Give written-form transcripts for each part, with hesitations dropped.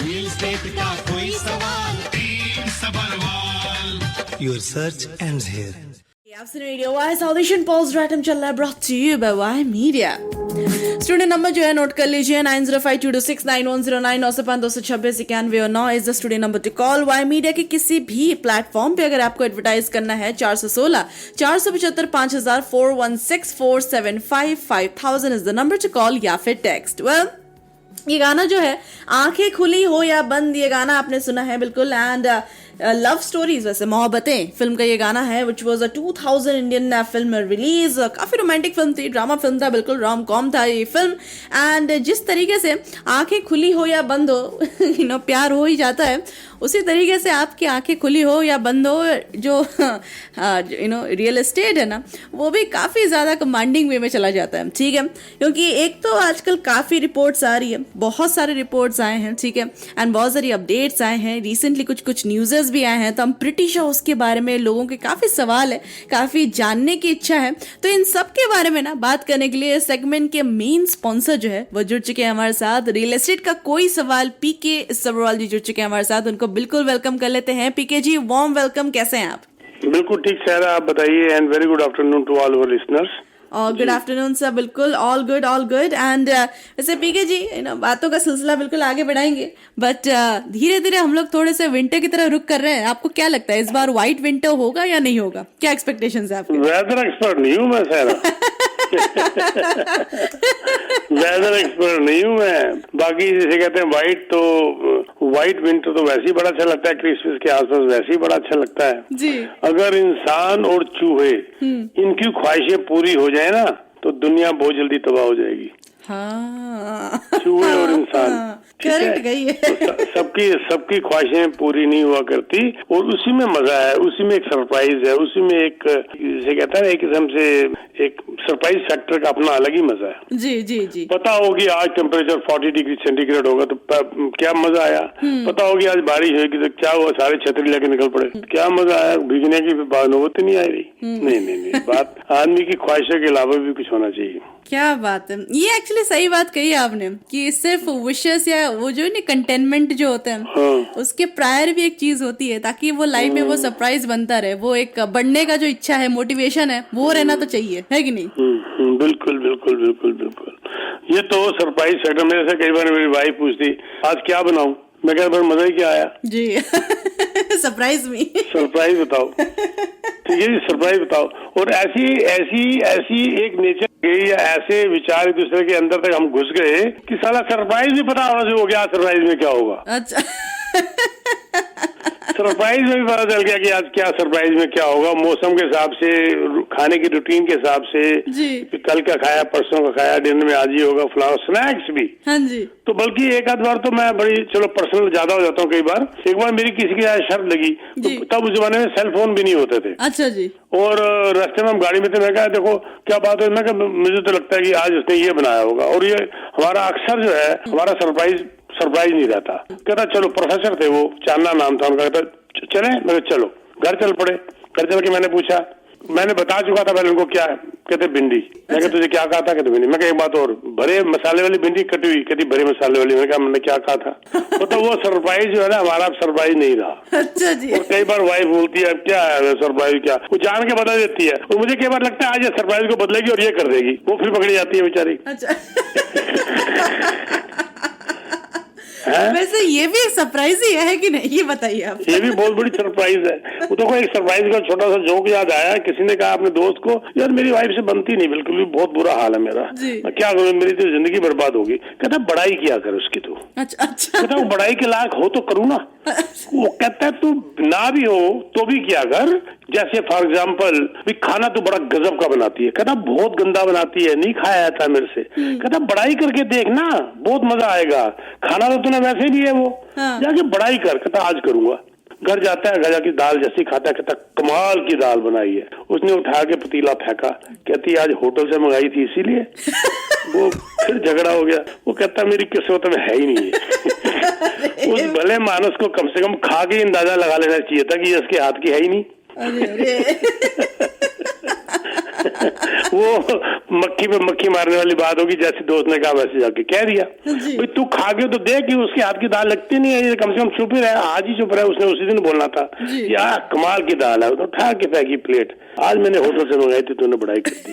का कोई सवाल, तीन Sabharwal. Your search ends here. आप सुन रहे हो वाई साउथ एशियन पॉल्स रैटम चल रहा है brought to you by Y media. Studio number जो है नोट कर लीजिए 9052269109 905-226-91 और 9 is the studio number to call. Y media के किसी भी प्लेटफॉर्म पे अगर आपको एडवर्टाइज करना है 416-475 416-475 5000 is the number to call या फिर टेक्स्ट। वेल ये गाना जो है आंखें खुली हो या बंद, ये गाना आपने सुना है बिल्कुल। एंड लव स्टोरीज, वैसे मोहब्बतें फिल्म का ये गाना है which was a 2000 Indian film release. काफी रोमांटिक फिल्म थी, ड्रामा फिल्म था, बिल्कुल रोम कॉम था ये फिल्म। एंड जिस तरीके से आंखें खुली हो या बंद हो प्यार हो ही जाता है, उसी तरीके से आपकी आंखें खुली हो या बंद हो, जो रियल एस्टेट है ना, वो भी काफी ज्यादा कमांडिंग वे में चला जाता है। ठीक है, क्योंकि एक तो आजकल काफी रिपोर्ट्स आ रही है, बहुत सारे रिपोर्ट्स आए हैं, ठीक है, एंड बहुत सारी अपडेट्स आए हैं, रिसेंटली कुछ न्यूज़ेस भी आए हैं, तो हम प्रिटी श्योर उसके बारे में लोगों के काफी सवाल है, काफी जानने की इच्छा है। तो इन सब के बारे में ना बात करने के लिए सेगमेंट के मेन स्पॉन्सर जो है वो जुड़ चुके हैं हमारे साथ। रियल एस्टेट का कोई सवाल पीके सबरवाल जी जुड़ चुके हैं हमारे साथ, उनको बिल्कुल वेलकम कर लेते हैं। पीके जी, वार्म वेलकम, कैसे हैं आप? बिल्कुल ठीक सर, आप बताइए। And very good afternoon to all our listeners. Good afternoon sir, बिल्कुल all good all good. And वैसे पीके जी बातों का सिलसिला बिल्कुल आगे बढ़ाएंगे, बट धीरे धीरे हम लोग थोड़े से विंटर की तरह रुक कर रहे हैं। आपको क्या लगता है इस बार व्हाइट विंटर होगा या नहीं होगा? क्या एक्सपेक्टेशंस है आपके? वेदर एक्सपर्ट नहीं हूँ मैं सर। वेदर एक्सपर्ट नहीं हूँ मैं। बाकी जैसे कहते हैं व्हाइट विंटर तो वैसे ही बड़ा अच्छा लगता है, क्रिसमस के आसपास वैसे ही बड़ा अच्छा लगता है जी। अगर इंसान और चूहे इनकी ख्वाहिशें पूरी हो जाए ना तो दुनिया बहुत जल्दी तबाह हो जाएगी। हाँ, चूहे और इंसान करेक्ट गई है। तो सबकी ख्वाहिशें पूरी नहीं हुआ करती, और उसी में मजा है, उसी में एक सरप्राइज है, उसी में एक जैसे कहता है ना, एक किस्म से एक सरप्राइज फैक्टर का अपना अलग ही मजा है। जी जी जी। पता होगी आज टेम्परेचर 40 डिग्री सेंटीग्रेड होगा तो क्या मजा आया। पता होगी आज बारिश होगी तो क्या हुआ, सारे छतरी लेके निकल पड़े, क्या मजा आया। भीगने की नौबत नहीं आई रही। नहीं बात आदमी की ख्वाहिशों के अलावा भी कुछ होना चाहिए। क्या बात है, ये एक्चुअली सही बात कही आपने कि सिर्फ विशेस या वो जो है कंटेनमेंट जो होता है, हाँ, उसके प्रायर भी एक चीज होती है, ताकि वो लाइफ में वो सरप्राइज बनता रहे, वो एक बढ़ने का जो इच्छा है, मोटिवेशन है, वो रहना तो चाहिए, है कि नहीं? बिल्कुल बिल्कुल बिल्कुल बिल्कुल। ये तो सरप्राइज फैक्टर। मेरे से कई बार मेरी वाइफ पूछती आज क्या बनाऊं, मैं कहता बस मजा ही क्या आया जी। सरप्राइज में सरप्राइज बताओ। ठीक है जी, सरप्राइज बताओ। और ऐसी एक नेचर गई या ऐसे विचार एक दूसरे के अंदर तक हम घुस गए कि साला सरप्राइज भी पता होना चाहिए हो गया सरप्राइज में क्या होगा। अच्छा। सरप्राइज में भी पता चल गया कि आज क्या सरप्राइज में क्या होगा, मौसम के हिसाब से, खाने की रूटीन के हिसाब से जी। कल का खाया, परसों का खाया, डिनर में आज ही होगा, फ्लावर स्नैक्स भी। हाँ जी। तो बल्कि एक आध बार तो मैं बड़ी चलो पर्सनल ज्यादा हो जाता हूँ कई बार। एक बार मेरी किसी की शर्त लगी तो तब उस जमाने में सेल फोन भी नहीं होते थे। अच्छा जी। और रास्ते में हम गाड़ी में थे, मैं कहा देखो क्या बात है, मैं कहा मुझे तो लगता है कि आज उसने ये बनाया होगा। और ये हमारा अक्सर जो है हमारा सरप्राइज नहीं रहता। कहता चलो, प्रोफेसर थे वो, चांदना नाम था उनका, कहता चले, मैं चलो। घर चल पड़े। घर चल के मैंने पूछा, मैंने बता चुका था पहले उनको क्या है, कहते भिंडी। मैं कहा तुझे क्या कहा था, कहते भिंडी। मैं कहा एक बात और, भरे मसाले वाली भिंडी कटी हुई, कहती भरे मसाले वाली। मैंने कहा मैंने क्या कहा था। तो वो सरप्राइज जो है ना हमारा सरप्राइज नहीं रहा। अच्छा जी। और कई बार वाइफ बोलती है क्या है सरप्राइज, क्या वो जान के बदल देती है, और मुझे कई बार लगता है आज ये सरप्राइज को बदलेगी और ये कर देगी, वो फिर पकड़ी जाती है बेचारी। अच्छा। वैसे ये भी सरप्राइज ही है कि नहीं, ये बताइए आप। ये भी बहुत बड़ी सरप्राइज है। वो तो कोई एक सरप्राइज का छोटा सा जोक याद आया। किसी ने कहा अपने दोस्त को, यार मेरी वाइफ से बनती नहीं बिल्कुल भी, बहुत बुरा हाल है मेरा, मैं क्या करूँ, मेरी तो जिंदगी बर्बाद होगी। कहता बड़ाई किया कर उसकी तो। अच्छा। कहता वो बड़ाई के लायक हो तो करूँ ना। वो कहता है तू ना भी हो तो भी किया कर। जैसे फॉर एग्जाम्पल खाना तो बड़ा गजब का बनाती है, कहता बहुत गंदा बनाती है, नहीं खाया जाता मेरे से। कहता बड़ाई करके देखना, बहुत मजा आएगा, खाना तो तूने वैसे भी है वो, जाके बड़ाई कर। कहता आज करूंगा। घर जाता है, घर जाके दाल जैसी खाता है, कहता कमाल की दाल बनाई है। उसने उठा के पतीला फेंका, कहती आज होटल से मंगाई थी इसीलिए। वो फिर झगड़ा हो गया। वो कहता मेरी किस्मत में है ही नहीं है। उस भले मानस को कम से कम खा के अंदाजा लगा लेना चाहिए था कि इसके हाथ की है ही नहीं। वो मक्खी पे मक्खी मारने वाली बात होगी, जैसे दोस्त ने कहा वैसे जाके कह दिया। भाई तू खा के तो देख कि उसके हाथ की दाल लगती नहीं है, कम से कम चुप ही रहे। आज ही चुप रहे, उसने उसी दिन बोलना था यार कमाल की दाल है, तो उठा के फेंकी प्लेट। आज मैंने होटल से मंगाई थी, तूने बढ़ाई कर दी।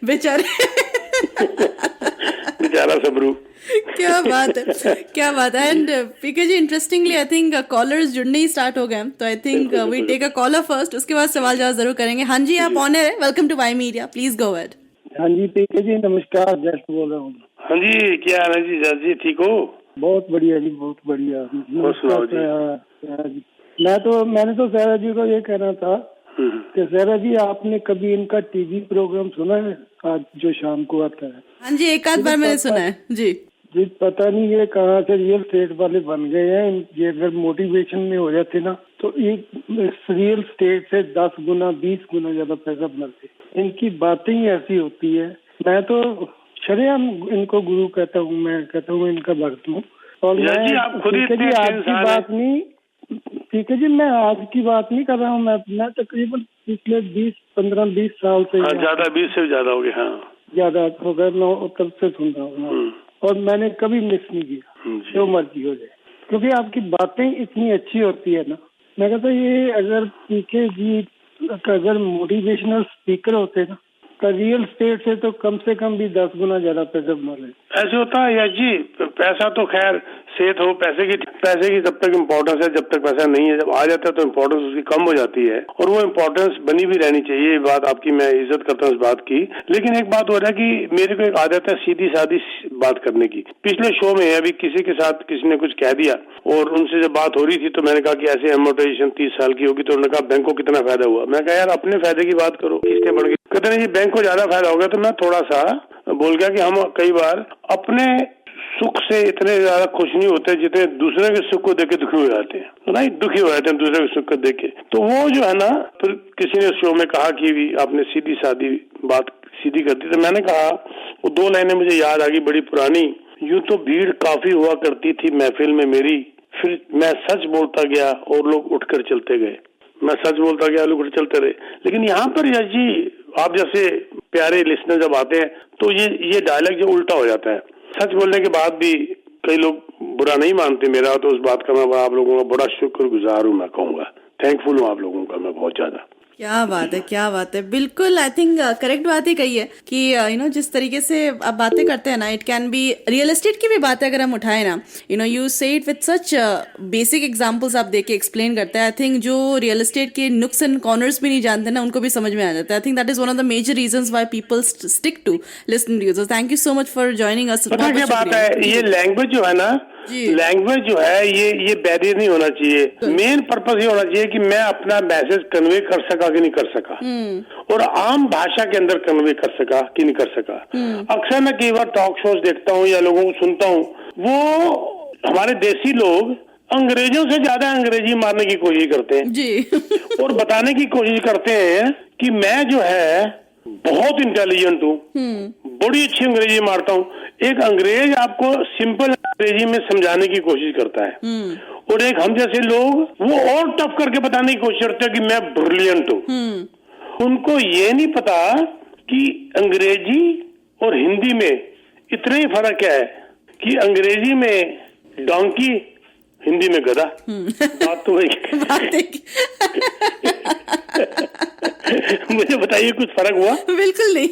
बेचारे बेचारा सबरू। क्या बात है, क्या बात है। And PK ji, interestingly I think callers जुड़ने ही स्टार्ट हो गए, तो I think we take a caller first, उसके बाद सवाल जवाब जरूर करेंगे। हाँ जी, आप ऑनर है, welcome to Y media, please go ahead. हाँ जी पीके जी, नमस्कार, जस्ट बोल रहा हूँ। हाँ जी, क्या हाल है जी? जस्ट जी ठीक हो? बहुत बढ़िया जी, बहुत बढ़िया। मैंने तो सहरा जी को ये कहना था कि सहरा जी, आपने कभी इनका टीवी प्रोग्राम सुना है आज जो शाम को आता है? हाँ जी, एक आध बार मैंने सुना है जी। जी पता नहीं ये कहाँ से रियल स्टेट वाले बन गए हैं। ये अगर मोटिवेशन में हो जाते ना तो एक रियल स्टेट से 10 गुना 20 गुना ज्यादा पैसा बनाते। इनकी बातें ही ऐसी होती है। मैं तो शरेआम इनको गुरु कहता हूँ, मैं कहता हूँ इनका भक्त हूँ। और मैं जी आज की बात नहीं, ठीक है जी, मैं आज की बात नहीं कर रहा हूँ। मैं तकरीबन पिछले 20 साल से ज्यादा, 20 से ज्यादा हो गया। हाँ ज्यादा हो गया, मैं तब से सुन रहा हूँ और मैंने कभी मिस नहीं किया, जो मर्जी हो जाए, क्योंकि आपकी बातें इतनी अच्छी होती है ना। मैं कहता ये अगर पीके जी अगर मोटिवेशनल स्पीकर होते ना तो रियल स्टेट से तो कम से कम भी 10 गुना ज्यादा पैसा बना ले। ऐसे होता है यार जी, पैसा तो खैर सेहत हो, पैसे की तब तक इम्पोर्टेंस है जब तक पैसा नहीं है। जब आ जाता है तो इम्पोर्टेंस उसकी कम हो जाती है, और वो इम्पोर्टेंस बनी भी रहनी चाहिए। ये बात आपकी, मैं इज्जत करता हूँ इस बात की। लेकिन एक बात हो रहा है कि मेरे को एक आदत है सीधी सादी बात करने की। पिछले शो में अभी किसी के साथ किसी ने कुछ कह दिया और उनसे जब बात हो रही थी तो मैंने कहा कि ऐसे अमोर्टाइजेशन 30 साल की होगी, तो उन्होंने कहा बैंक को कितना फायदा हुआ। मैं कहा यार अपने फायदे की बात करो, किसने बढ़ गई? कहते नहीं बैंक को ज्यादा फायदा होगा। तो मैं थोड़ा सा बोल गया कि हम कई बार अपने सुख से इतने ज्यादा खुश नहीं होते जितने दूसरे के सुख को देख के दुखी हो जाते हैं। नहीं, दुखी हो जाते हैं दूसरे के सुख को देख के। तो वो जो है ना, फिर किसी ने शो में कहा कि आपने सीधी सादी बात सीधी कर दी। तो मैंने कहा, वो 2 लाइनें मुझे याद आ गई बड़ी पुरानी। यूं तो भीड़ काफी हुआ करती थी महफिल में मेरी, फिर मैं सच बोलता गया और लोग उठकर चलते गए। मैं सच बोलता गया, लोग उठ चलते रहे। लेकिन यहाँ पर यश जी, आप जैसे प्यारे लिसनर जब आते हैं तो ये डायलॉग जो उल्टा हो जाता है। सच बोलने के बाद भी कई लोग बुरा नहीं मानते मेरा, तो उस बात का मैं आप लोगों का बड़ा शुक्रगुजार हूँ। मैं कहूँगा थैंकफुल हूँ आप लोगों का, मैं बहुत ज्यादा। क्या बात है, क्या बात है। बिल्कुल, आई थिंक करेक्ट बात ही कही है कि यू नो जिस तरीके से आप बातें करते हैं ना, it can be real estate की भी बातें अगर हम उठाए ना, यू से it with such basic examples आप देके एक्सप्लेन करते हैं। आई थिंक जो रियल एस्टेट के नुक्स एंड कॉर्नर्स भी नहीं जानते ना, उनको भी समझ में आ जाता है। I think that is one of the major reasons why people stick to listening to you. So thank you so much for joining us. पता क्या बात है, ये लैंग्वेज जो है ना, लैंग्वेज जो है ये बैरियर नहीं होना चाहिए। मेन पर्पस ये होना चाहिए कि मैं अपना मैसेज कन्वे कर सका कि नहीं कर सका, और आम भाषा के अंदर कन्वे कर सका कि नहीं कर सका। अक्सर मैं कई बार टॉक शोज देखता हूँ या लोगों को सुनता हूँ, वो हमारे देसी लोग अंग्रेजों से ज्यादा अंग्रेजी मारने की कोशिश करते हैं जी। और बताने की कोशिश करते हैं कि मैं जो है बहुत इंटेलिजेंट हूँ, बड़ी अच्छी अंग्रेजी मारता हूँ। एक अंग्रेज आपको सिंपल अंग्रेजी में समझाने की कोशिश करता है, और एक हम जैसे लोग वो और टफ करके बताने की कोशिश करते हैं कि मैं ब्रिलियंट हूँ। उनको ये नहीं पता कि अंग्रेजी और हिंदी में इतना ही फर्क क्या है कि अंग्रेजी में डोंकी, हिंदी में गधा। बात तो मुझे बताइए कुछ फर्क हुआ? बिल्कुल नहीं।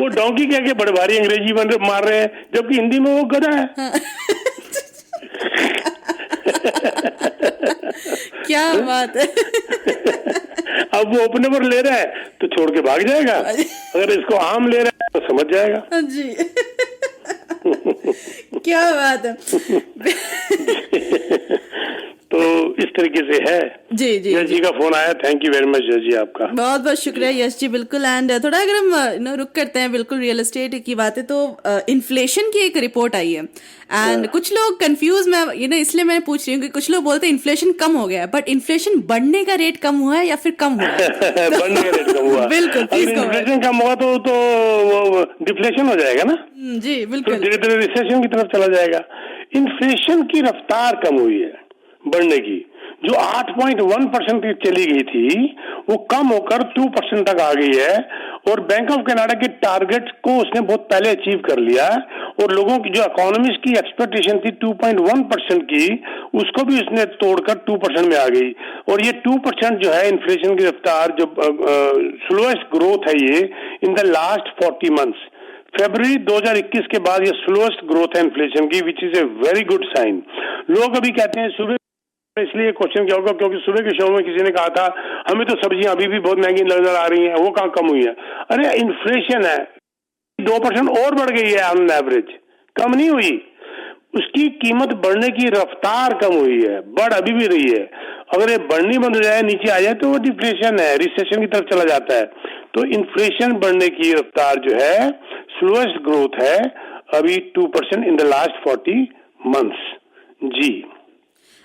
वो डोंकी कह के बड़े भारी अंग्रेजी मार रहे हैं, जबकि हिंदी में वो गधा है। क्या बात है। अब वो अपने पर ले रहा है तो छोड़ के भाग जाएगा, अगर इसको आम ले रहा है तो समझ जाएगा जी। क्या बात है। तो इस तरीके से है जी जी। यश जी का फोन आया, thank you very much Yash ji, आपका बहुत बहुत शुक्रिया यश जी। बिल्कुल, एंड थोड़ा अगर हम रुक करते हैं बिल्कुल रियल एस्टेट की बातें, तो इन्फ्लेशन की एक रिपोर्ट आई है एंड कुछ लोग कंफ्यूज, मैं इसलिए मैं पूछ रही हूँ कि कुछ लोग बोलते हैं इन्फ्लेशन कम हो गया है, बट इन्फ्लेशन बढ़ने का रेट कम हुआ है या फिर कम हुआ है? बढ़ने का रेट कम हुआ। बिल्कुल, इन्फ्लेशन कम हुआ तो डिफ्लेशन हो जाएगा ना जी। बिल्कुल, धीरे धीरे रिसेशन की तरफ चला जाएगा। इन्फ्लेशन की रफ्तार कम हुई है बढ़ने की, जो 8.1% की चली गई थी वो कम होकर 2% तक आ गई है, और बैंक ऑफ कनाडा के टारगेट को उसने बहुत पहले अचीव कर लिया, और लोगों की जो इकोनॉमिस्ट की एक्सपेक्टेशन थी 2.1% की, उसको भी उसने तोड़कर 2% में आ गई। और ये 2% जो है इन्फ्लेशन की रफ्तार, जो स्लोएस्ट ग्रोथ है ये इन द लास्ट 40 मंथ्स। फरवरी 2021 के बाद ये स्लोएस्ट ग्रोथ है इन्फ्लेशन की, which is a very good sign. लोग अभी कहते हैं सुबह, इसलिए क्वेश्चन क्या होगा क्योंकि सुबह के शो में किसी ने कहा था हमें तो सब्जियां अभी भी बहुत महंगी नजर आ रही हैं, वो कहाँ कम हुई है। अरे इन्फ्लेशन है, 2% और बढ़ गई है ऑन एवरेज, कम नहीं हुई। उसकी कीमत बढ़ने की रफ्तार कम हुई है, बढ़ अभी भी रही है। अगर ये बढ़नी बंद हो जाए, नीचे आ जाए, तो वो डिफ्लेशन है, रिसेशन की तरफ चला जाता है। तो इन्फ्लेशन बढ़ने की रफ्तार जो है स्लोएस्ट ग्रोथ है अभी 2% इन द लास्ट 40 मंथ्स। जी।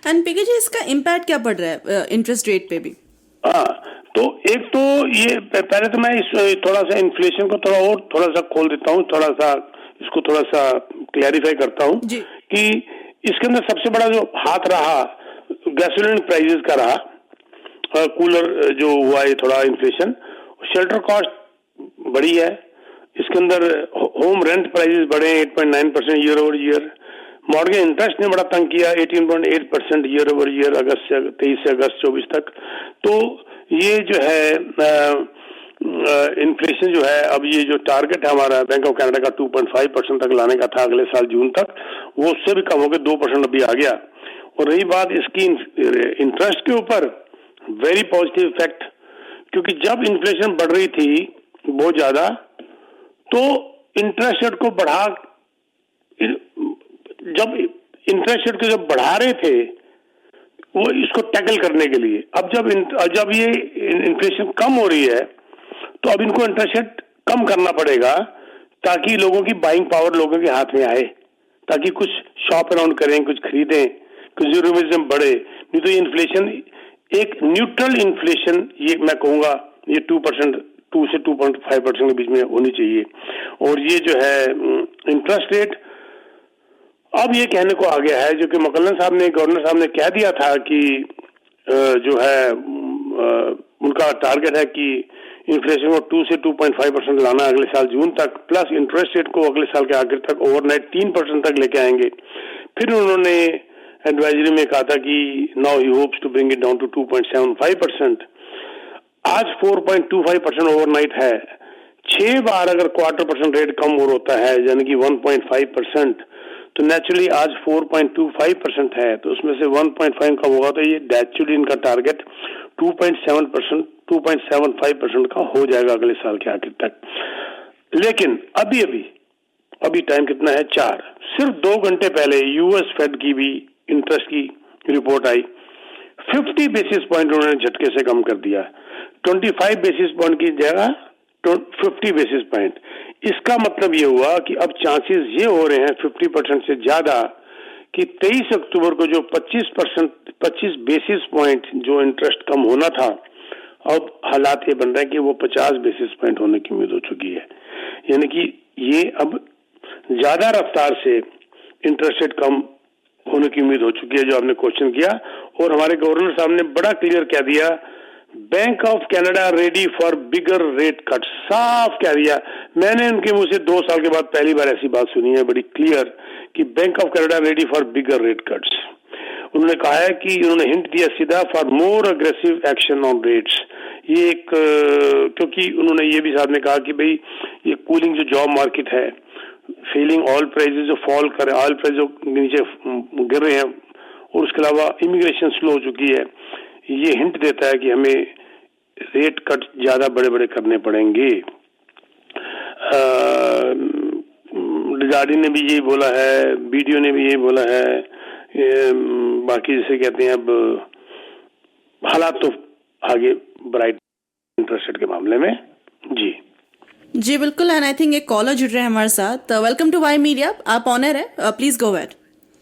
एंड पीके जी, इसका इम्पैक्ट क्या पड़ रहा है इंटरेस्ट रेट पे भी? हाँ, तो एक तो ये पहले तो मैं इस थोड़ा सा इन्फ्लेशन को थोड़ा सा खोल देता हूँ, इसको थोड़ा सा क्लैरिफाई करता हूँ कि इसके अंदर सबसे बड़ा जो हाथ रहा गैसोलीन प्राइसेस का रहा, कूलर जो हुआ है थोड़ा इन्फ्लेशन, शेल्टर कॉस्ट बढ़ी है, इसके अंदर होम रेंट प्राइसेस बढ़े 8.9% year over year, mortgage interest ने बड़ा तंग किया 18.8% ईयर ओवर ईयर, 23 से अगस्त 24 तक। तो ये जो है इन्फ्लेशन जो है, अब ये जो टारगेट है हमारा बैंक ऑफ कनाडा का 2.5% तक लाने का था अगले साल जून तक, वो उससे भी कम हो गया 2% अभी आ गया। और रही बात इसकी इंटरेस्ट के ऊपर, वेरी पॉजिटिव इफेक्ट, क्योंकि जब इन्फ्लेशन बढ़ रही थी बहुत ज्यादा तो इंटरेस्ट रेट को जब इंटरेस्ट रेट को जब बढ़ा रहे थे वो इसको टैकल करने के लिए, अब जब ये इन्फ्लेशन कम हो रही है तो अब इनको इंटरेस्ट रेट कम करना पड़ेगा ताकि लोगों की बाइंग पावर लोगों के हाथ में आए, ताकि कुछ शॉप अराउंड करें, कुछ खरीदें, कंज्यूमरिज्म बढ़े। नहीं तो ये इन्फ्लेशन एक न्यूट्रल इन्फ्लेशन, ये मैं कहूंगा ये 2% से 2.5% के बीच में होनी चाहिए। और ये जो है इंटरेस्ट रेट अब ये कहने को आ गया है, जो कि मकलन साहब ने, गवर्नर साहब ने कह दिया था कि जो है उनका टारगेट है कि इन्फ्लेशन को 2 से 2.5% लाना अगले साल जून तक, प्लस इंटरेस्ट रेट को अगले साल के आखिर तक ओवरनाइट 3% तक लेके आएंगे। फिर उन्होंने एडवाइजरी में कहा था कि now he hopes to bring it down to 2.75%। आज 4.25% ओवरनाइट है। 6 बार अगर क्वार्टर% रेट कम और होता है, यानी कि 1.5%, तो नेचुरली आज 4.25% है, तो उसमें से 1.5 कम होगा, तो ये नेचुरली इनका टारगेट 2.75% का हो जाएगा अगले साल के आखिर तक। लेकिन अभी टाइम कितना है? 4, सिर्फ 2 घंटे पहले यूएस फेड की भी इंटरेस्ट की रिपोर्ट आई, 50 बेसिस पॉइंट उन्होंने झटके से कम कर दिया, 25 बेसिस पॉइंट की जगह 50 बेसिस पॉइंट। इसका मतलब ये हुआ कि अब चांसेस ये हो रहे हैं 50% से ज्यादा कि 23 अक्टूबर को जो 25 बेसिस पॉइंट जो इंटरेस्ट कम होना था, अब हालात ये बन रहे हैं कि वो 50 बेसिस पॉइंट होने की उम्मीद हो चुकी है। यानी कि ये अब ज्यादा रफ्तार से इंटरेस्ट रेट कम होने की उम्मीद हो चुकी है, जो आपने क्वेश्चन किया। और हमारे गवर्नर साहब ने बड़ा क्लियर कह दिया, bank of Canada ready for bigger rate cut, साफ कह दिया। मैंने उनके मुंह से 2 साल के बाद पहली बार ऐसी बात सुनी है बड़ी क्लियर कि bank of Canada ready for bigger rate cuts. उन्होंने कहा है कि उन्होंने हिंट दिया सीधा for more aggressive action on rates. ये एक क्योंकि उन्होंने ये भी साथ में कहा कि भाई ये कूलिंग जो जॉब मार्केट है, फेलिंग ऑयल प्राइसेस जो फॉल कर रहे हैं, ऑयल प्राइस जो नीचे गिर रहे हैं, और उसके अलावा इमिग्रेशन स्लो हो चुकी है, ये हिंट देता है कि हमें रेट कट ज्यादा बड़े बड़े करने पड़ेंगे। डिजार्डी ने भी यही बोला है, बीडीओ ने भी यही बोला है, बाकी जैसे कहते हैं अब हालात तो आगे ब्राइट इंटरेस्ट रेट के मामले में। जी बिल्कुल। एंड आई थिंक एक कॉलर जुड़ रहे हैं हमारे साथ। वेलकम टू वाई मीडिया, आप ऑनर है, please go ahead.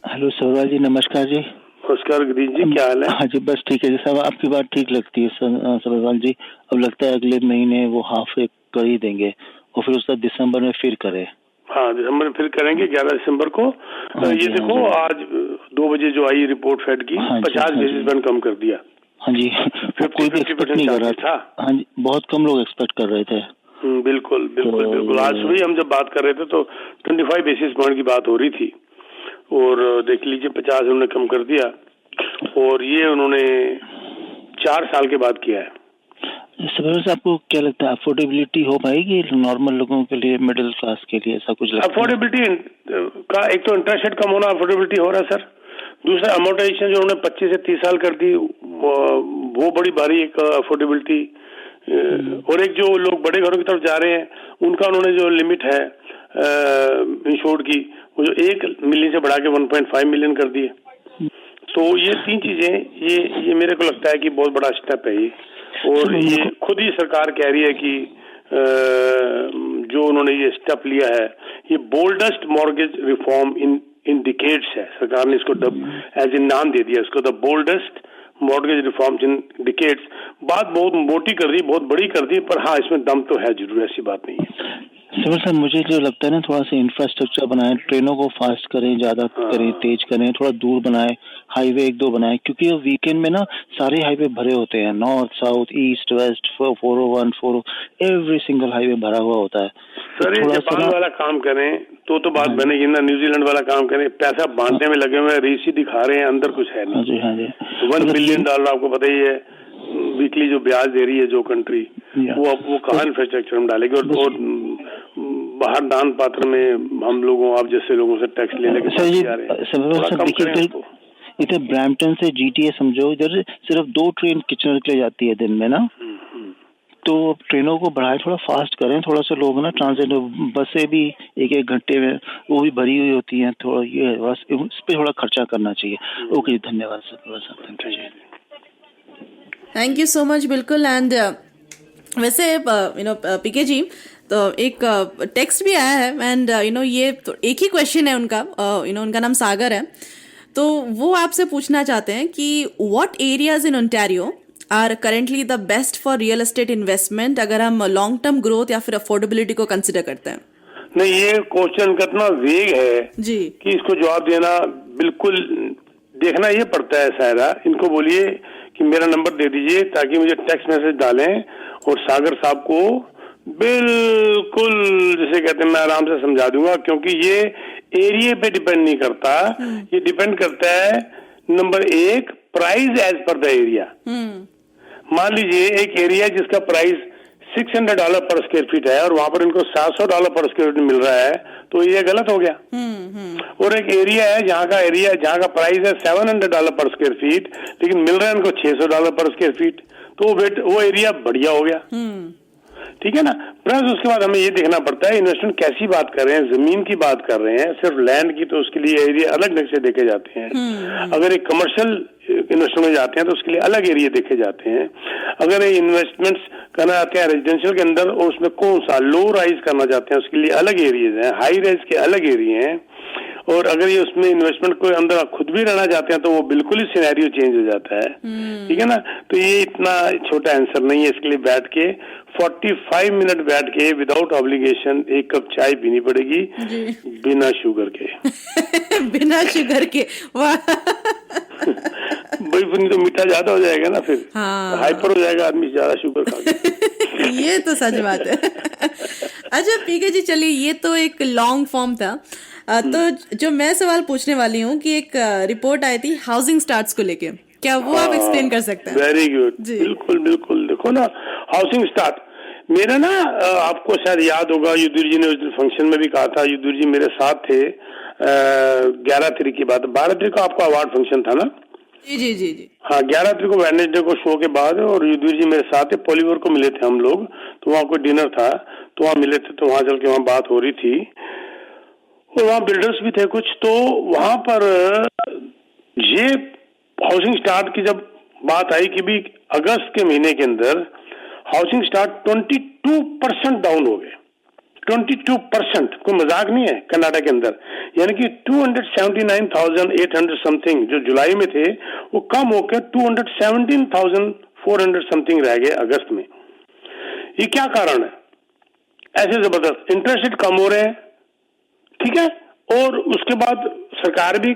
Hello Saroj ji, नमस्कार जी। नमस्कार गिरीश जी, क्या हाल है? हाँ जी, बस ठीक है जी साहब, आपकी बात ठीक लगती है सरोज जी। अब लगता है अगले महीने वो हाफ एक कर ही देंगे और फिर उसका दिसंबर में फिर करें। हाँ, दिसंबर में फिर करेंगे 11 दिसंबर को। ये देखो आज 2 बजे जो आई रिपोर्ट फेड की, 50 बेसिस पॉइंट कम कर दिया। हाँ जी, कोई भी एक्सपेक्ट नहीं कर रहा था। हाँ जी, बहुत कम लोग एक्सपेक्ट कर रहे थे। बिल्कुल बिल्कुल बिल्कुल। आज सुबह हम जब बात कर रहे थे तो 25 बेसिस पॉइंट की बात हो रही थी, और देख लीजिए 50 उन्होंने कम कर दिया, और ये उन्होंने 4 साल के बाद किया है। सबसे आपको क्या लगता है, अफोर्डेबिलिटी हो पाएगी नॉर्मल लोगों के लिए, मिडिल क्लास के लिए, ऐसा कुछ लगता है? अफोर्डेबिलिटी का एक तो इंटरेस्ट रेट कम होना अफोर्डेबिलिटी हो रहा है सर। दूसरा अमोर्टाइजेशन जो उन्होंने 25 से 30 साल कर दी, वो बड़ी भारी एक अफोर्डेबिलिटी। और एक जो लोग बड़े घरों की तरफ जा रहे हैं, उनका उन्होंने जो लिमिट है इंश्योर्ड की, वो जो 1 मिलियन से बढ़ा के 1.5 मिलियन कर दी है। तो ये 3 चीजें, ये मेरे को लगता है कि बहुत बड़ा स्टेप है ये। और ये खुद ही सरकार कह रही है कि जो उन्होंने ये स्टेप लिया है, ये boldest mortgage reform in decades है। सरकार ने इसको एज इन नाम दे दिया इसको, the boldest mortgage reforms in decades. बात बहुत मोटी कर दी, बहुत बड़ी कर दी, पर हाँ इसमें दम तो है जरूर, ऐसी बात नहीं है। सिविल साहब, मुझे जो लगता है ना, थोड़ा सा इंफ्रास्ट्रक्चर बनाए, ट्रेनों को फास्ट करें, ज्यादा करें, तेज करें, थोड़ा दूर बनाए, हाईवे 1-2 बनाए, क्योंकि वीकेंड में ना सारे हाईवे भरे होते हैं, north south east west 401 4, every single highway भरा हुआ होता है। सर ये जापान वाला काम करें तो बात बनेगी ना, न्यूजीलैंड वाला काम करें, पैसा बांटने में लगे हुए, रेसी दिखा रहे हैं, अंदर कुछ है नहीं। हाँ जी। $1 बिलियन आपको पता ही है वीकली जो ब्याज दे रही है जो कंट्री, वो कहाँ इंफ्रास्ट्रक्चर में डालेगी। और बाहर दान पात्र में हम लोगों, आप जैसे लोगों से टैक्स ले लेके जा रहे हैं। इधर ब्रैम्पटन से GTA समझो, इधर सिर्फ 2 ट्रेन किचनर के लिए जाती है दिन में ना, तो ट्रेनों को बढ़ाए, थोड़ा फास्ट करें, थोड़ा सा लोग ना ट्रांजिट बसें भी 1-1 घंटे में वो भी भरी हुई होती हैं, थोड़ा ये बस इस पे थोड़ा खर्चा करना चाहिए। ओके, धन्यवाद sir. Thank you so much. बिल्कुल। एंड वैसे पीके जी, तो एक टेक्स्ट भी आया है, एंड ये तो एक ही क्वेश्चन है उनका, उनका नाम सागर है, तो वो आपसे पूछना चाहते हैं कि what areas in Ontario are currently the best for real estate investment, अगर हम लॉन्ग टर्म ग्रोथ या फिर अफोर्डेबिलिटी को कंसिडर करते हैं? नहीं, ये क्वेश्चन कितना वेग है जी कि इसको जवाब देना बिल्कुल देखना ये पड़ता है। सायरा, इनको बोलिए कि मेरा नंबर दे दीजिए ताकि मुझे टेक्स्ट मैसेज डालें, और सागर साहब को बिल्कुल जैसे कहते हैं मैं आराम से समझा दूंगा, क्योंकि ये एरिया पे डिपेंड नहीं करता, ये डिपेंड करता है number 1 price as per the area. मान लीजिए एक एरिया जिसका प्राइस $600 पर स्क्वायर फीट है और वहां पर इनको $700 पर स्क्वायर फीट मिल रहा है, तो ये गलत हो गया। और एक एरिया है जहाँ का प्राइस है $700 पर स्क्वायर फीट, लेकिन मिल रहा है इनको $600 पर स्क्वायर फीट, तो वो एरिया बढ़िया हो गया। ठीक है ना। प्लस उसके बाद हमें ये देखना पड़ता है इन्वेस्टमेंट कैसी बात कर रहे हैं, जमीन की बात कर रहे हैं, सिर्फ लैंड की, तो उसके लिए एरिया अलग ढंग से देखे जाते हैं। अगर एक कमर्शियल इन्वेस्टमेंट में जाते हैं तो उसके लिए अलग एरिया देखे जाते हैं। अगर ये इन्वेस्टमेंट्स करना चाहते हैं रेजिडेंशियल के अंदर और उसमें कौन सा लो राइज करना चाहते हैं उसके लिए अलग एरियाज हैं, हाई राइज के अलग एरिया हैं। और अगर ये उसमें इन्वेस्टमेंट को अंदर खुद भी रहना चाहते हैं तो वो बिल्कुल ही सिनेरियो चेंज हो जाता है। ठीक है ना। तो ये इतना छोटा आंसर नहीं है, इसके लिए बैठ के 45 मिनट बैठ के विदाउट ऑब्लिगेशन 1 कप चाय पीनी पड़ेगी बिना शुगर के। बिना शुगर के, वाह। भाई फिर तो मीठा ज्यादा हो जाएगा ना, फिर हाइपर हो जाएगा आदमी ज्यादा शुगर खा के। ये तो सच बात है। अच्छा पीके जी, चलिए ये तो एक लॉन्ग फॉर्म था, तो जो मैं सवाल पूछने वाली हूँ कि एक रिपोर्ट आई थी हाउसिंग स्टार्ट्स को लेके, क्या वो आप एक्सप्लेन कर सकते हैं? वेरी गुड, बिल्कुल बिल्कुल। देखो ना, हाउसिंग स्टार्ट मेरा ना, आपको शायद याद होगा युद्धवीर जी ने उस दिन फंक्शन में भी कहा था, युद्धवीर जी मेरे साथ थे 11 तारीख की बात, 12 तारीख को आपका अवार्ड फंक्शन था ना? जी। हाँ, 11 तारीख को वेडनेसडे को शो के बाद, और युद्धवीर जी मेरे साथ थे, पॉलीवर को मिले थे हम लोग, तो वहाँ कोई डिनर था तो वहाँ मिले थे, तो वहाँ चल के वहाँ बात हो रही थी और वहाँ बिल्डर्स भी थे कुछ, तो वहाँ पर ये हाउसिंग स्टार्ट की जब बात आई कि भी अगस्त के महीने के अंदर हाउसिंग स्टार्ट 22% डाउन हो गए। 22%, कोई मजाक नहीं है कर्नाटक के अंदर, यानी कि 279,800 समथिंग जो जुलाई में थे वो कम होकर 217,400 समथिंग रह गए अगस्त में। ये क्या कारण है? ऐसे जबरदस्त इंटरेस्ट रेट कम हो रहे हैं, ठीक है, और उसके बाद सरकार भी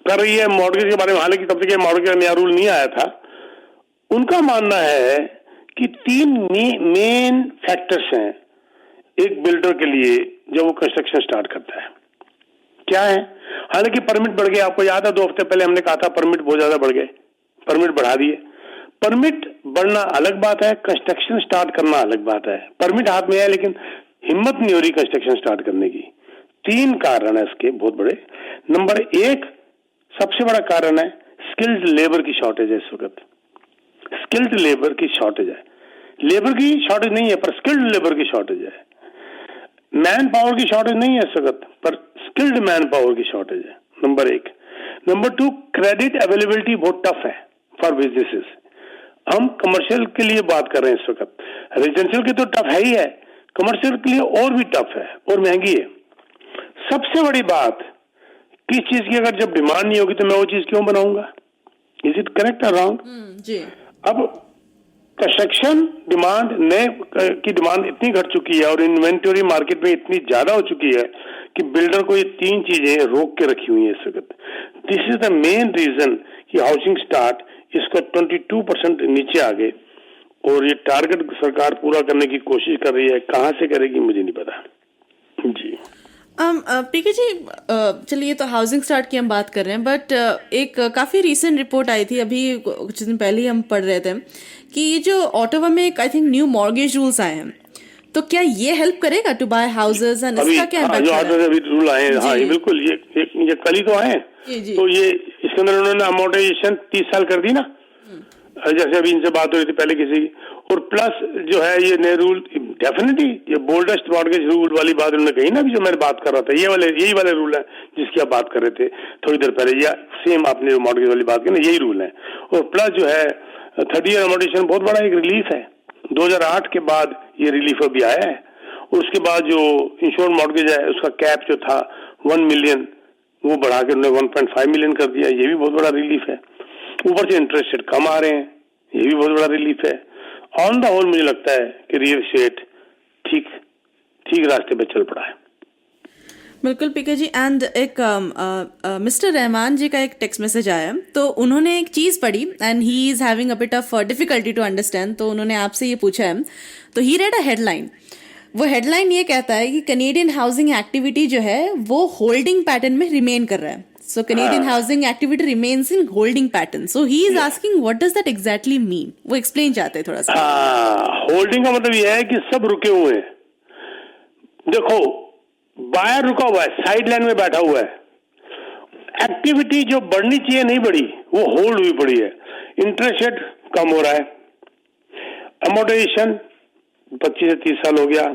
कर रही है मॉर्गेज के बारे में, हालांकि तब तक ये मॉर्गेज का नया रूल नहीं आया था। उनका मानना है कि 3 मेन फैक्टर्स हैं एक बिल्डर के लिए जब वो कंस्ट्रक्शन स्टार्ट करता है। क्या है? हालांकि परमिट बढ़ गए, आपको याद है 2 हफ्ते पहले हमने कहा था परमिट बहुत ज्यादा बढ़ गए, परमिट बढ़ा दिए। परमिट बढ़ना अलग बात है, कंस्ट्रक्शन स्टार्ट करना अलग बात है। परमिट हाथ में है लेकिन हिम्मत नहीं हो रही कंस्ट्रक्शन स्टार्ट करने की। 3 कारण है इसके बहुत बड़े। नंबर 1 सबसे बड़ा कारण है स्किल्ड लेबर की शॉर्टेज है। इस वक्त स्किल्ड लेबर की शॉर्टेज है। लेबर की शॉर्टेज नहीं है पर स्किल्ड लेबर की शॉर्टेज है। मैन पावर की शॉर्टेज नहीं है इस वक्त पर स्किल्ड मैन पावर की शॉर्टेज है, नंबर 1। नंबर 2 क्रेडिट अवेलेबिलिटी बहुत टफ है फॉर बिजनेसेस। हम कमर्शियल के लिए बात कर रहे हैं इस वक्त, रेजिडेंशियल के तो टफ है ही है, कमर्शियल के लिए और भी टफ है और महंगी है। सबसे बड़ी बात किस चीज की, अगर जब डिमांड नहीं होगी तो मैं वो चीज क्यों बनाऊंगा? इज इट करेक्ट और रॉन्ग? जी। अब कंस्ट्रक्शन डिमांड नए की डिमांड इतनी घट चुकी है और इन्वेंटरी मार्केट में इतनी ज्यादा हो चुकी है कि बिल्डर को ये 3 चीजें रोक के रखी हुई है इस वक्त। This is the main reason कि हाउसिंग स्टार्ट इसका 22% नीचे आ गए और ये टारगेट सरकार पूरा करने की कोशिश कर रही है। कहां से करेगी मुझे नहीं पता जी। पीके जी, चलिए तो हाउसिंग स्टार्ट की हम बात कर रहे हैं, बट एक काफ़ी रीसेंट रिपोर्ट आई थी, अभी कुछ दिन पहले ही हम पढ़ रहे थे कि ये जो ऑटोवा में एक I think new mortgage rules आए हैं, तो क्या ये हेल्प करेगा टू बाय हाउसेज एंड इसका क्या इम्पैक्ट है? जो अभी रूल आए हैं, हाँ ये बिल्कुल, ये कल ही तो आए। तो ये इसके अंदर उन्होंने अमोर्टाइजेशन 30 साल कर दी ना, जैसे अभी इनसे बात हो रही थी पहले किसी की। और प्लस जो है ये नए रूल डेफिनेटली ये बोल्डेस्ट मॉर्गेज रूल वाली बात उन्होंने कही ना, अभी जो मैं बात कर रहा था यही वाले रूल है जिसकी आप बात कर रहे थे थोड़ी देर पहले, या सेम आपने जो मॉर्गेज वाली बात की ना, यही रूल है। और प्लस जो है 30 ईयर अमोर्टाइजेशन बहुत बड़ा एक रिलीफ है। 2008 के बाद ये रिलीफ अभी आया है। और उसके बाद जो इंश्योर मॉर्गेज है उसका कैप जो था 1 मिलियन वो बढ़ा के उन्होंने 1.5 मिलियन कर दिया, ये भी बहुत बड़ा रिलीफ है। ऊपर से इंटरेस्ट रेट कम आ रहे हैं, ये भी बहुत बड़ा रिलीफ है। ऑन द होल मुझे लगता है कि रियल एस्टेट ठीक रास्ते पे चल पड़ा है। बिल्कुल पीके जी। एंड एक मिस्टर रहमान जी का एक टेक्स्ट मैसेज आया, तो उन्होंने एक चीज़ पढ़ी and he is having a bit of difficulty to understand, तो उन्होंने आपसे ये पूछा है। तो ही रेड अ हेडलाइन, वो हेडलाइन ये कहता है कि कैनेडियन हाउसिंग एक्टिविटी जो है वो होल्डिंग पैटर्न में रिमेन कर रहा है। So Canadian housing activity remains in holding pattern. So he is asking what does that exactly mean? वो explain चाहते हैं थोड़ा सा। होल्डिंग का मतलब ये है कि सब रुके हुए हैं। देखो बायर रुका हुआ है, साइड लाइन में बैठा हुआ है। एक्टिविटी जो बढ़नी चाहिए नहीं बढ़ी, वो होल्ड हुई पड़ी है। इंटरेस्ट रेट कम हो रहा है, अमोर्टाइजेशन 25 से 30 साल हो गया,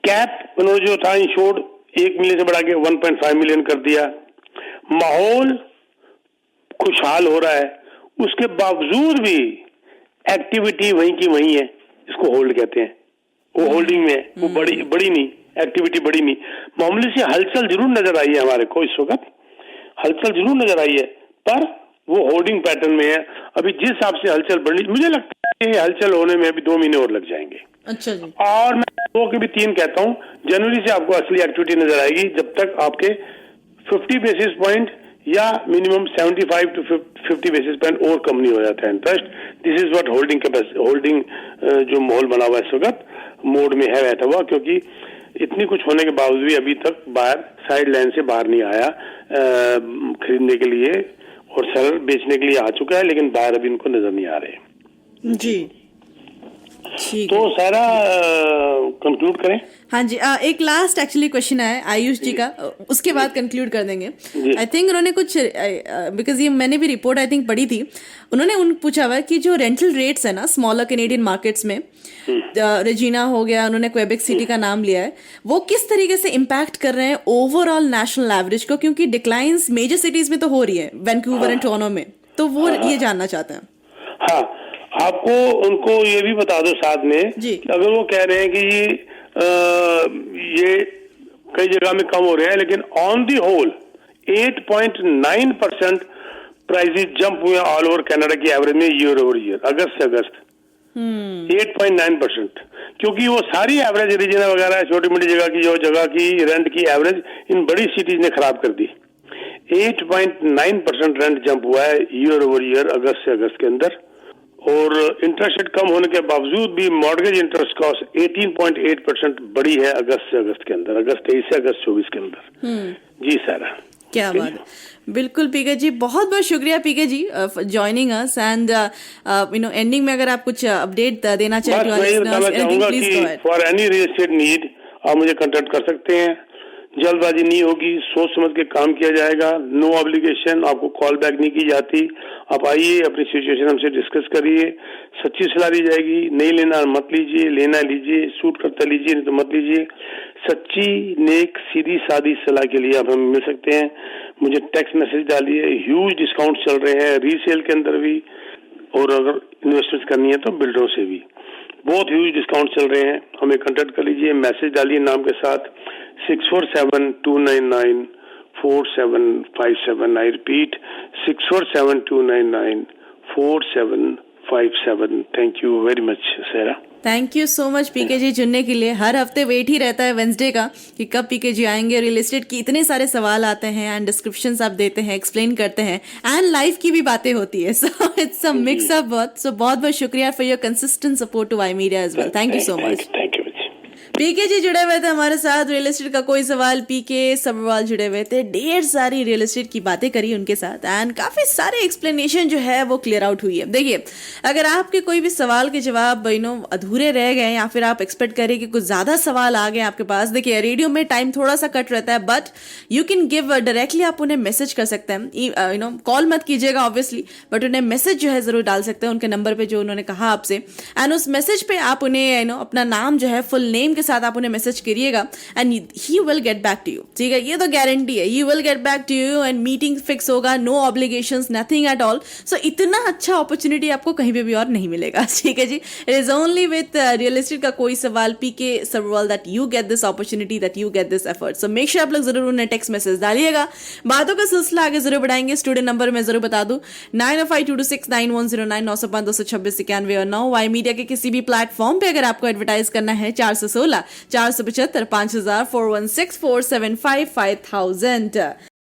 कैप उन्होंने जो था इंश्योर्ड 1 मिलियन से बढ़ा के 1.5 मिलियन कर दिया। माहौल खुशहाल हो रहा है, उसके बावजूद भी एक्टिविटी वहीं की वहीं है। इसको होल्ड कहते हैं, वो होल्डिंग में है, वो बड़ी नहीं, एक्टिविटी बड़ी नहीं। मामूली से हलचल जरूर नजर आई है हमारे को, इस वक्त हलचल जरूर नजर आई है, पर वो होल्डिंग पैटर्न में है। अभी जिस हिसाब से हलचल बढ़नी, मुझे लगता है कि हलचल होने में अभी 2 महीने और लग जाएंगे। अच्छा जी। और मैं 2 के भी 3 कहता हूँ, जनवरी से आपको असली एक्टिविटी नजर आएगी, जब तक आपके 50 बेसिस पॉइंट या मिनिमम 75 to 50 बेसिस पॉइंट और कम नहीं हो जाता है interest. This is what holding जो माहौल बना हुआ है इस वक्त मोड में है बैठा हुआ, क्योंकि इतनी कुछ होने के बावजूद भी अभी तक बाहर साइड लाइन से बाहर नहीं आया खरीदने के लिए, और सेलर बेचने के लिए आ चुका है, लेकिन बाहर अभी इनको नजर नहीं आ रहे जी। तो सारा कंक्लूड करें। हाँ जी, एक लास्ट एक्चुअली क्वेश्चन है आयुष जी का, उसके बाद कंक्लूड कर देंगे। आई थिंक उन्होंने कुछ, बिकॉज ये मैंने भी रिपोर्ट आई थिंक पढ़ी थी, उन्होंने पूछा हुआ कि जो रेंटल रेट्स है ना स्मॉलर कैनेडियन मार्केट्स में, रेजिना हो गया, उन्होंने क्वेबेक सिटी का नाम लिया है, वो किस तरीके से इम्पैक्ट कर रहे हैं ओवरऑल नेशनल एवरेज को, क्योंकि डिक्लाइंस मेजर सिटीज में तो हो रही है, वैंकूवर एंड टोरंटो में, तो वो ये जानना चाहते हैं। हाँ, आपको उनको ये भी बता दो साथ में कि अगर वो कह रहे हैं कि ये कई जगह में कम हो रहे हैं, लेकिन on the whole 8.9% prices jump हुए ऑल ओवर कनाडा की एवरेज में ईयर ओवर ईयर, अगस्त से अगस्त 8.9%, क्योंकि वो सारी एवरेज रीजन वगैरह छोटी मोटी जगह की जो जगह की रेंट की एवरेज इन बड़ी सिटीज ने खराब कर दी। 8.9% रेंट जंप हुआ है ईयर ओवर ईयर अगस्त से अगस्त के अंदर। और इंटरेस्ट रेट कम होने के बावजूद भी मॉर्गेज इंटरेस्ट कॉस्ट 18.8% बढ़ी है अगस्त से अगस्त के अंदर, अगस्त 23 से अगस्त 24 के अंदर। जी सर, क्या बात है। बिल्कुल पीके जी, बहुत बहुत शुक्रिया पीके जी जॉइनिंग अस एंड एंडिंग में अगर आप कुछ अपडेट देना चाहें for any real estate need आप मुझे कांटेक्ट कर सकते हैं। जल्दबाजी नहीं होगी, सोच समझ के काम किया जाएगा। नो ऑब्लिगेशन, आपको कॉल बैक नहीं की जाती। आप आइए, अपनी सिचुएशन हमसे डिस्कस करिए, सच्ची सलाह ली जाएगी। नहीं लेना मत लीजिए, लेना लीजिए, सूट करता लीजिए, नहीं तो मत लीजिए। सच्ची नेक सीधी सादी सलाह के लिए आप हमें मिल सकते हैं। मुझे टेक्स्ट मैसेज डालिए। ह्यूज डिस्काउंट चल रहे हैं रीसेल के अंदर भी, और अगर इन्वेस्टमेंट करनी है तो बिल्डरों से भी बहुत ह्यूज डिस्काउंट चल रहे हैं। हमें कांटेक्ट कर लीजिए, मैसेज डालिए नाम के साथ 6472994757। I repeat 6472994757। Thank you very much सेरा। Thank you so much PK ji जुड़ने के लिए। हर हफ्ते वेट ही रहता है वेंसडे का कि कब पीके जी आएंगे। रियल एस्टेट की इतने सारे सवाल आते हैं एंड डिस्क्रिप्शंस आप देते हैं, एक्सप्लेन करते हैं एंड लाइफ की भी बातें होती है। So it's a mix up बहुत। सो बहुत बहुत शुक्रिया for your consistent support to Y media as well. Thank you so much. Thank you. PK ji जुड़े हुए थे हमारे साथ। रियल एस्टेट का कोई सवाल पीके सब्रवाल जुड़े हुए थे, ढेर सारी रियल एस्टेट की बातें करी उनके साथ एंड काफी सारे एक्सप्लेनेशन जो है वो क्लियर आउट हुई है। देखिए, अगर आपके कोई भी सवाल के जवाब अधूरे रह गए या फिर आप एक्सपेक्ट करें कि कुछ ज्यादा सवाल आ गए आपके पास, देखिए रेडियो में टाइम थोड़ा सा कट रहता है, but you can give directly, आप उन्हें मैसेज कर सकते हैं। कॉल मत कीजिएगा ऑब्वियसली, बट उन्हें मैसेज जो है जरूर डाल सकते हैं उनके नंबर पे जो उन्होंने कहा आपसे, एंड उस मैसेज पे आप उन्हें अपना नाम जो है फुल नेम के साथ आप उन्हें मैसेज करिएगा and he will get back to you. ठीक है, ये तो गारंटी है, he will get back to you and meeting fix होगा, no obligations, nothing at all. So इतना अच्छा अपॉर्चुनिटी आपको कहीं पे भी और नहीं मिलेगा। ठीक है जी, it is only with real estate का कोई सवाल PK Sabharwal that you get this opportunity, that you get this effort. So make sure आप लोग जरूर उन्हें टेक्स्ट मैसेज डालिएगा। बातों का सिलसिला आगे जरूर बढ़ाएंगे। स्टूडियो नंबर में जरूर बता दूं 9052269109 905-226-91 और 9 वाई मीडिया के किसी भी प्लेटफॉर्म पे अगर आपको एडवर्टाइज करना है 416 475 5000 416 475 5000।